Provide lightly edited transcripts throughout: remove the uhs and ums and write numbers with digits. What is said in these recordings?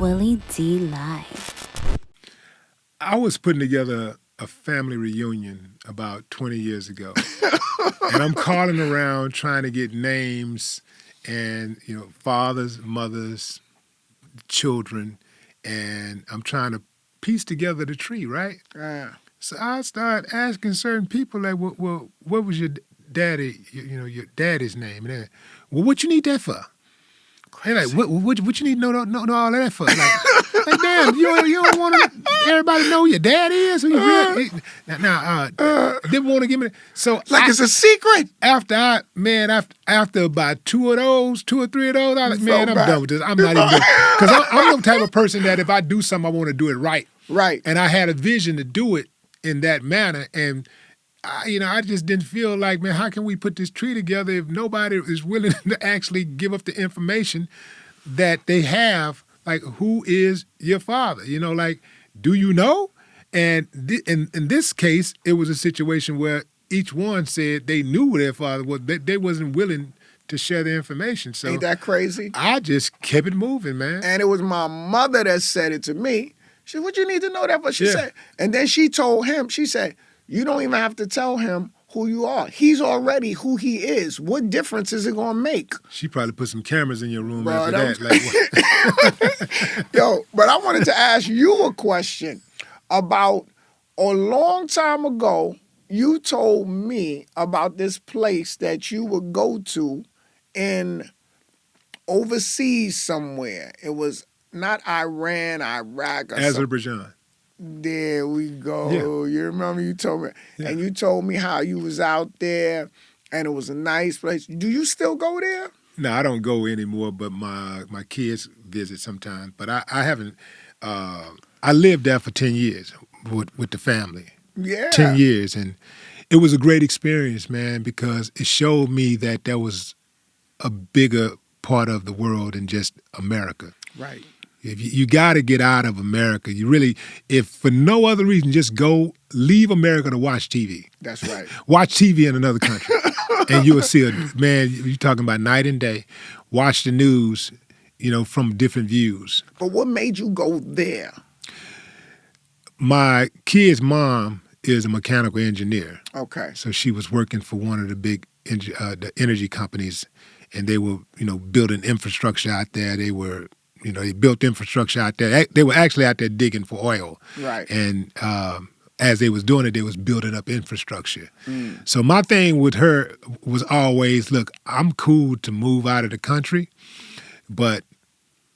Willie D. Live. I was putting together a family reunion about 20 years ago. And I'm calling around trying to get names and, fathers, mothers, children, and I'm trying to piece together the tree, right? So I start asking certain people, like, well, what was your daddy, your daddy's name? And well, what you need that for? They're like, what you need to know all that for? Like damn, you don't want everybody to know who your dad is? Who you really, didn't want to give me. So it's a secret. After about two or three of those, I was like, man, I'm done with this. I'm not even doing it. Because I'm the type of person that if I do something, I want to do it right. Right. And I had a vision to do it in that manner, and I just didn't feel like, man, how can we put this tree together if nobody is willing to actually give up the information that they have, like, who is your father? Do you know? And in this case, it was a situation where each one said they knew who their father was, but they wasn't willing to share the information. So ain't that crazy? I just kept it moving, man. And it was my mother that said it to me. She said, what you need to know that for? She said, and then she told him, she said, you don't even have to tell him who you are. He's already who he is. What difference is it going to make? She probably put some cameras in your room after that. Yo, but I wanted to ask you a question about a long time ago. You told me about this place that you would go to in overseas somewhere. It was not Iran, Iraq, or Azerbaijan. There we go. Yeah. You remember you told me. Yeah. And you told me how you was out there and it was a nice place. Do you still go there? No, I don't go anymore, but my kids visit sometimes. But I haven't. I lived there for 10 years with the family. Yeah. 10 years. And it was a great experience, man, because it showed me that there was a bigger part of the world than just America. Right. If you got to get out of America. You really, if for no other reason, just leave America to watch TV. That's right. Watch TV in another country. And you will see, man, you're talking about night and day. Watch the news, from different views. But what made you go there? My kid's mom is a mechanical engineer. Okay. So she was working for one of the big the energy companies, and they were, building infrastructure out there. They were... they built infrastructure out there. They were actually out there digging for oil. Right. And as they was doing it, they was building up infrastructure. So my thing with her was always, look, I'm cool to move out of the country, but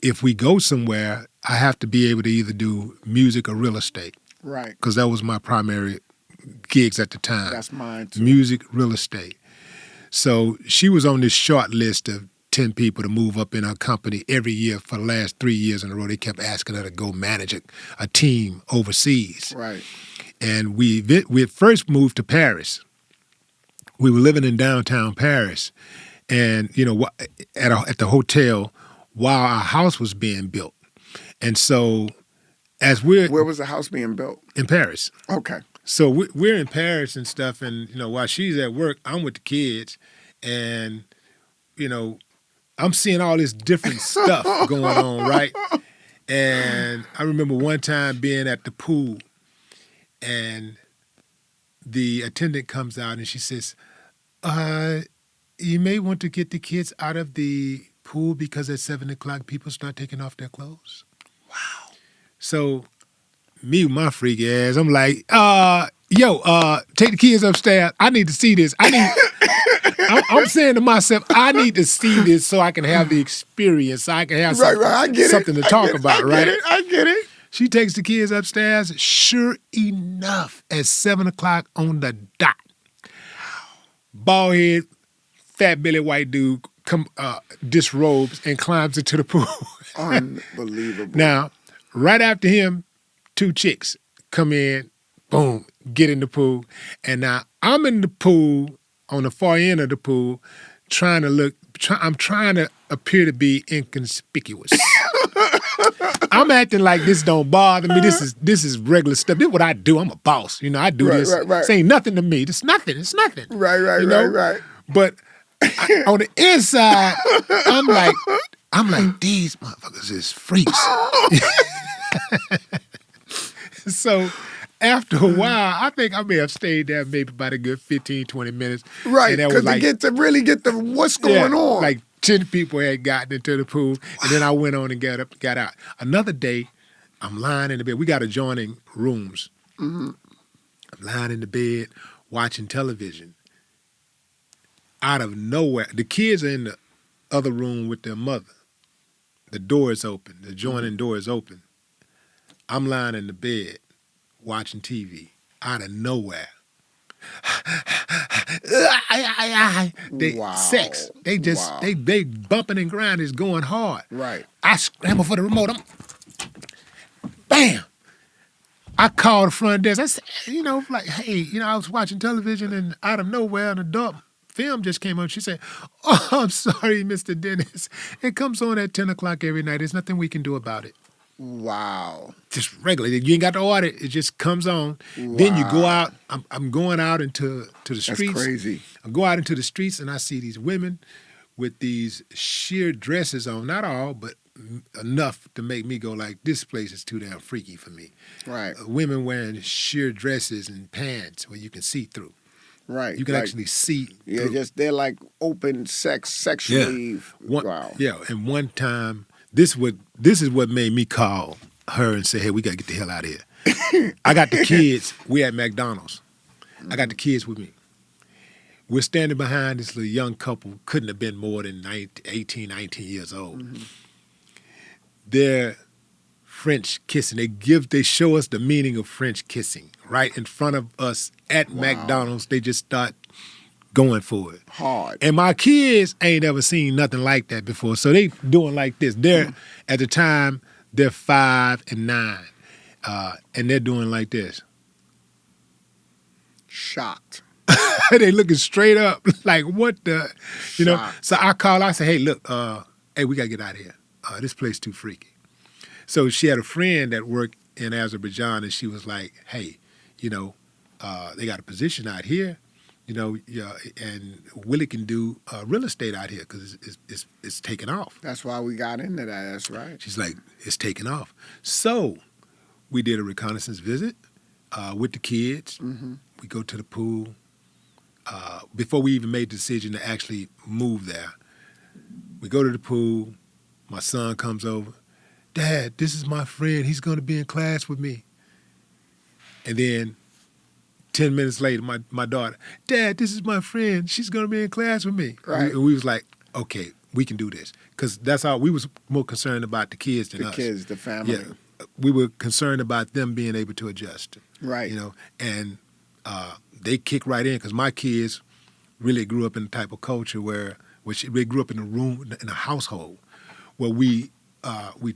if we go somewhere, I have to be able to either do music or real estate. Right. Because that was my primary gigs at the time. That's mine too. Music, real estate. So she was on this short list of 10 people to move up in her company every year for the last 3 years in a row. They kept asking her to go manage a team overseas. Right. And we first moved to Paris. We were living in downtown Paris, and at the hotel while our house was being built. And so, where was the house being built? In Paris. Okay. So we're in Paris and stuff, and while she's at work, I'm with the kids, and I'm seeing all this different stuff going on, right? And I remember one time being at the pool, and the attendant comes out and she says, you may want to get the kids out of the pool because at 7 o'clock people start taking off their clothes. Wow. So me with my freaky ass, I'm like, take the kids upstairs. I need to see this. I'm saying to myself, I need to see this so I can have the experience, so I can have something to talk about, right? I get it. She takes the kids upstairs. Sure enough, at 7 o'clock on the dot, bald head, fat belly white dude disrobes and climbs into the pool. Unbelievable. Now, right after him, 2 chicks come in, boom, get in the pool. And now I'm in the pool, on the far end of the pool, I'm trying to appear to be inconspicuous. I'm acting like this don't bother me. This is regular stuff. This is what I do. I'm a boss. I do this. Right. This ain't nothing to me. It's nothing. Right. Right. But on the inside, I'm like, I'm like, these motherfuckers is freaks. So after a while, I think I may have stayed there maybe about a good 15, 20 minutes. Right, And that because was like, to really get the what's going on. like 10 people had gotten into the pool, and then I went on and got out. Another day, I'm lying in the bed. We got adjoining rooms. Mm-hmm. I'm lying in the bed watching television. Out of nowhere, the kids are in the other room with their mother. The door is open. The adjoining door is open. I'm lying in the bed watching TV. Out of nowhere. Sex. They just they bumping and grinding is going hard. Right. I scramble for the remote. Bam! I called the front desk. I said, like, hey, I was watching television and out of nowhere an adult film just came on. She said, oh, I'm sorry, Mr. Dennis. It comes on at 10 o'clock every night. There's nothing we can do about it. Wow. Just regular. You ain't got to order it. It just comes on. Wow. Then you go out. I'm going out into the streets. That's crazy. I go out into the streets and I see these women with these sheer dresses on. Not all, but enough to make me go like, this place is too damn freaky for me. Right. Women wearing sheer dresses and pants where you can see through. Right. You can actually see. Yeah, through. they're like open sex, sexually. Yeah. Wow. Yeah, and one time, this is what made me call her and say, hey, we got to get the hell out of here. I got the kids. We at McDonald's. I got the kids with me. We're standing behind this little young couple, couldn't have been more than 18, 19 years old. Mm-hmm. They're French kissing. They show us the meaning of French kissing right in front of us at McDonald's. They just start going for it. Hard. And my kids ain't ever seen nothing like that before. So they doing like this. They're at the time, they're 5 and 9. And they're doing like this. Shocked. They looking straight up like, what the, So I say, hey, look, hey, we got to get out of here. This place too freaky. So she had a friend that worked in Azerbaijan, and she was like, hey, they got a position out here, and Willie can do real estate out here because it's taking off. That's why we got into that. That's right. She's like, it's taking off. So we did a reconnaissance visit with the kids. Mm-hmm. We go to the pool. Before we even made the decision to actually move there, we go to the pool. My son comes over. Dad, this is my friend. He's going to be in class with me. And then 10 minutes later, my daughter, Dad, this is my friend. She's going to be in class with me. Right. We was like, okay, we can do this. Because that's how we was more concerned about the kids than us. The kids, the family. Yeah. We were concerned about them being able to adjust. Right. And they kick right in because my kids really grew up in the type of culture where they grew up in a household where we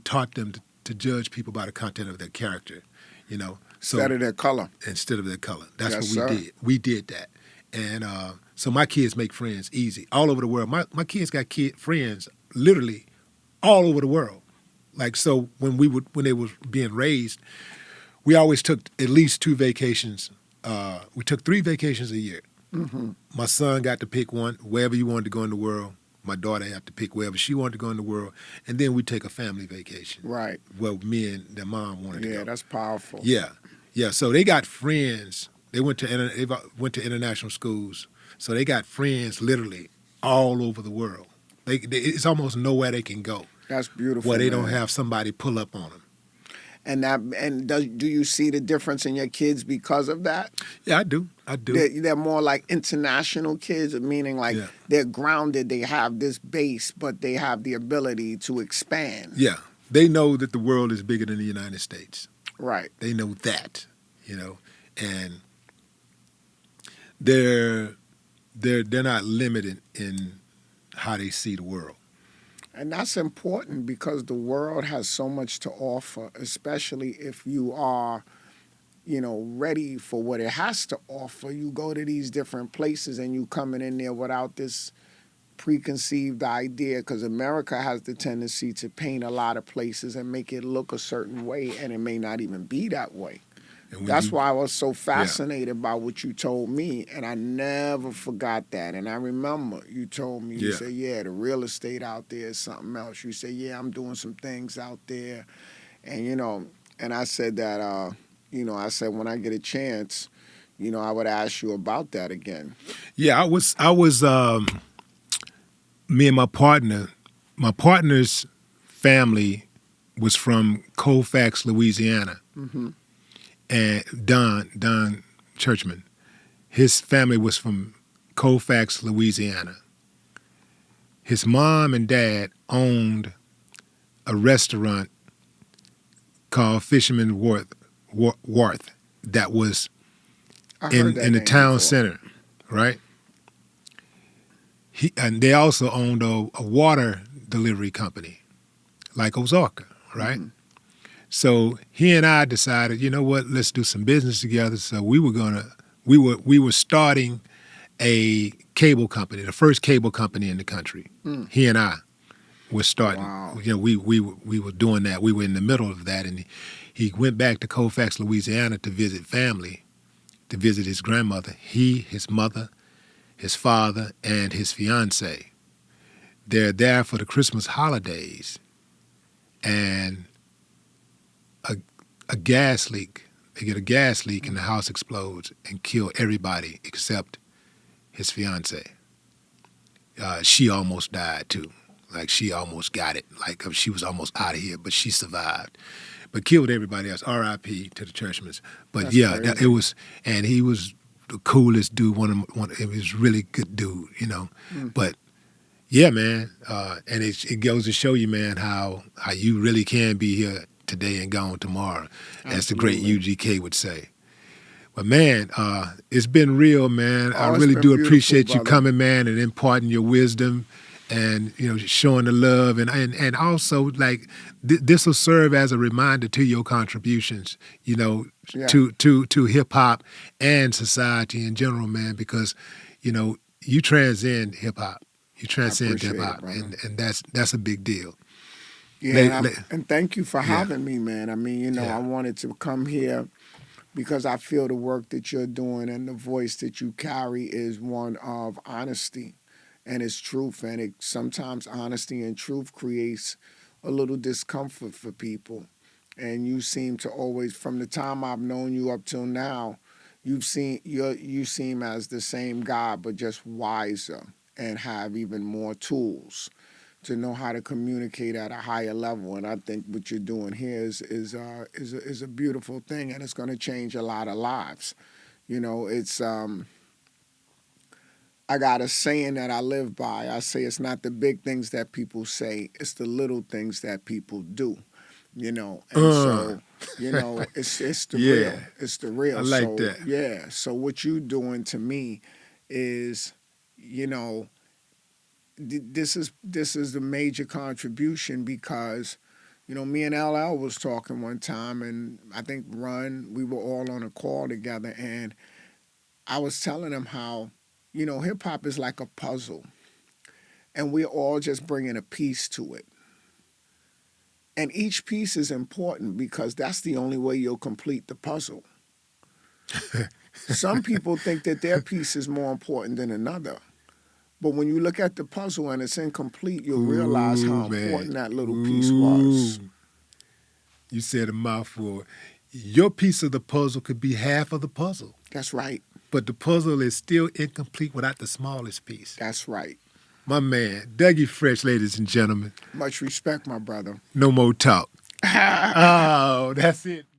taught them to judge people by the content of their character, So instead of their color. Instead of their color. That's Yes, what we sir. did. We did that. And so my kids make friends easy all over the world. My kids got friends literally all over the world. Like, so when they were being raised, we always took at least 2 vacations. We took 3 vacations a year. Mm-hmm. My son got to pick one, wherever he wanted to go in the world. My daughter had to pick wherever she wanted to go in the world. And then we take a family vacation. Right. Well, me and their mom wanted to go. Yeah, that's powerful. Yeah. Yeah. So they got friends. They went to international schools. So they got friends literally all over the world. It's almost nowhere they can go. That's beautiful. Where they don't have somebody pull up on them. And do you see the difference in your kids because of that? Yeah, I do. They're more like international kids, meaning like they're grounded, they have this base, but they have the ability to expand. Yeah. They know that the world is bigger than the United States. Right. They know that, and they're not limited in how they see the world. And that's important because the world has so much to offer, especially if you are, ready for what it has to offer. You go to these different places and you coming in there without this preconceived idea, because America has the tendency to paint a lot of places and make it look a certain way, and it may not even be that way. And That's why I was so fascinated by what you told me, and I never forgot that. And I remember you told me, you Yeah. said, yeah, the real estate out there is something else. You said, yeah, I'm doing some things out there. And, and I said that, I said when I get a chance, I would ask you about that again. Yeah, I was me and my partner's family was from Colfax, Louisiana. Mm-hmm. And Don Churchman, his family was from Colfax, Louisiana. His mom and dad owned a restaurant called Fisherman's Wharf that was I heard that in the name town before. center, right? And they also owned a water delivery company, like Ozarka, right? Mm-hmm. So he and I decided, you know what, let's do some business together. So we were starting a cable company, the first cable company in the country. Mm. He and I were starting. Wow. We were doing that. We were in the middle of that, and he went back to Colfax, Louisiana, to visit family, to visit his grandmother. He, his mother, his father, and his fiance. They're there for the Christmas holidays, and a gas leak. They get a gas leak, and the house explodes and kill everybody except his fiance. She almost died too. Like she almost got it. Like she was almost out of here, but she survived. But killed everybody else. R.I.P. to the Churchmans. But That's yeah, crazy. it was, and he was the coolest dude. He was really good dude, Mm. But yeah, man, and it goes to show you, man, how you really can be here today and gone tomorrow, as the great Absolutely. UGK would say. But man, it's been real, man. I Oh, it's really been do beautiful, appreciate you brother. coming, man, and imparting your wisdom, and showing the love, and also like this will serve as a reminder to your contributions, Yeah. to hip hop and society in general, man, because you transcend hip hop. You transcend appreciate hip it, hop, brother. and that's a big deal. Yeah, and thank you for Yeah. having me, man. I mean, Yeah. I wanted to come here because I feel the work that you're doing and the voice that you carry is one of honesty and it's truth. And sometimes honesty and truth creates a little discomfort for people. And you seem to always, from the time I've known you up till now, you seem as the same guy, but just wiser and have even more tools to know how to communicate at a higher level. And I think what you're doing here is a beautiful thing, and it's going to change a lot of lives. It's I got a saying that I live by. I say it's not the big things that people say; it's the little things that people do. And so it's the Yeah. real. It's the real. I like so that. yeah. So what you doing to me is, this is the major contribution because me and LL was talking one time, and I think we were all on a call together, and I was telling him how hip hop is like a puzzle, and we're all just bringing a piece to it, and each piece is important because that's the only way you'll complete the puzzle. Some people think that their piece is more important than another. But when you look at the puzzle and it's incomplete, you'll realize how Ooh, man. important that little piece was. Ooh. You said a mouthful. Your piece of the puzzle could be half of the puzzle, That's right. but the puzzle is still incomplete without the smallest piece. That's right. My man, Dougie Fresh, ladies and gentlemen. Much respect, my brother. No more talk. Oh, that's it.